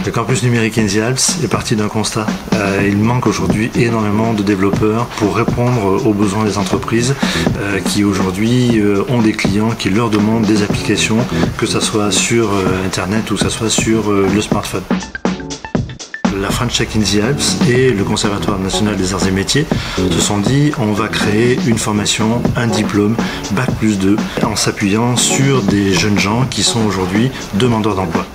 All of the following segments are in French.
Le campus numérique in the Alps est parti d'un constat. Il manque aujourd'hui énormément de développeurs pour répondre aux besoins des entreprises qui aujourd'hui ont des clients qui leur demandent des applications, que ce soit sur Internet ou que ce soit sur le smartphone. La French Tech in the Alps et le Conservatoire national des arts et métiers se sont dit on va créer une formation, un diplôme, Bac+2, en s'appuyant sur des jeunes gens qui sont aujourd'hui demandeurs d'emploi.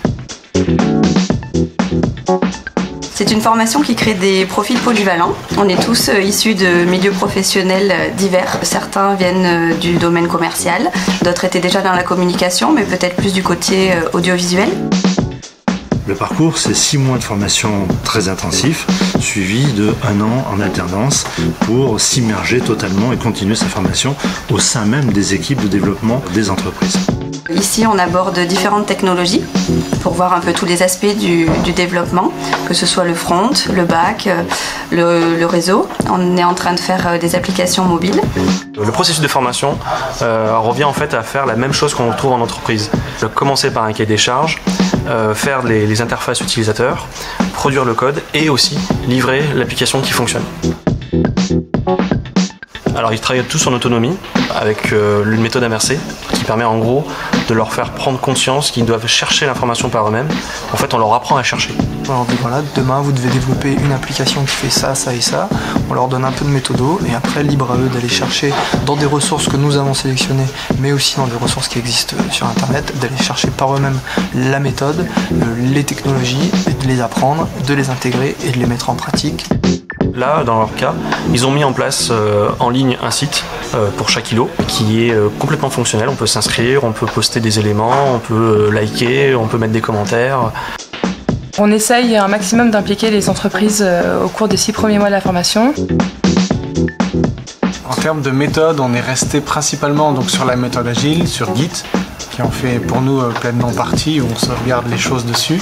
C'est une formation qui crée des profils polyvalents. On est tous issus de milieux professionnels divers. Certains viennent du domaine commercial, d'autres étaient déjà dans la communication, mais peut-être plus du côté audiovisuel. Le parcours, c'est 6 mois de formation très intensif, suivi de 1 an en alternance pour s'immerger totalement et continuer sa formation au sein même des équipes de développement des entreprises. Ici, on aborde différentes technologies pour voir un peu tous les aspects du développement, que ce soit le front, le back, le réseau. On est en train de faire des applications mobiles. Le processus de formation revient en fait à faire la même chose qu'on retrouve en entreprise. Commencer par un cahier des charges, faire les interfaces utilisateurs, produire le code et aussi livrer l'application qui fonctionne. Alors ils travaillent tous en autonomie avec une méthode MRC qui permet en gros de leur faire prendre conscience qu'ils doivent chercher l'information par eux-mêmes. En fait, on leur apprend à chercher. On leur dit voilà, demain vous devez développer une application qui fait ça, ça et ça. On leur donne un peu de méthodo et après libre à eux d'aller chercher dans des ressources que nous avons sélectionnées, mais aussi dans des ressources qui existent sur Internet, d'aller chercher par eux-mêmes la méthode, les technologies, et de les apprendre, de les intégrer et de les mettre en pratique. Là, dans leur cas, ils ont mis en place en ligne un site pour chaque îlot qui est complètement fonctionnel. On peut s'inscrire, on peut poster des éléments, on peut liker, on peut mettre des commentaires. On essaye un maximum d'impliquer les entreprises au cours des 6 premiers mois de la formation. En termes de méthode, on est resté principalement donc, sur la méthode agile, sur Git, qui en fait pour nous pleinement partie, où on sauvegarde les choses dessus.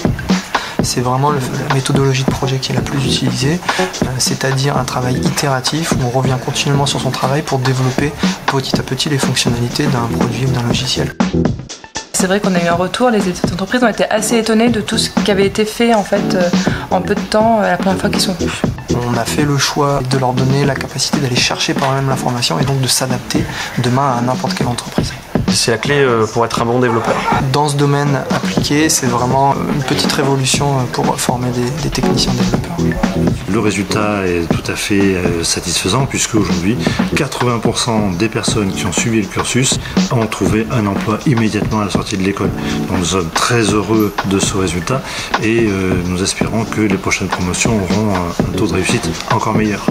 C'est vraiment la méthodologie de projet qui est la plus utilisée, c'est-à-dire un travail itératif où on revient continuellement sur son travail pour développer petit à petit les fonctionnalités d'un produit ou d'un logiciel. C'est vrai qu'on a eu un retour, les entreprises ont été assez étonnées de tout ce qui avait été fait en fait en peu de temps la première fois qu'ils sont venus. On a fait le choix de leur donner la capacité d'aller chercher par eux-mêmes l'information et donc de s'adapter demain à n'importe quelle entreprise. C'est la clé pour être un bon développeur. Dans ce domaine appliqué, c'est vraiment une petite révolution pour former des techniciens développeurs. Le résultat est tout à fait satisfaisant puisque aujourd'hui 80% des personnes qui ont suivi le cursus ont trouvé un emploi immédiatement à la sortie de l'école. Donc nous sommes très heureux de ce résultat et nous espérons que les prochaines promotions auront un taux de réussite encore meilleur.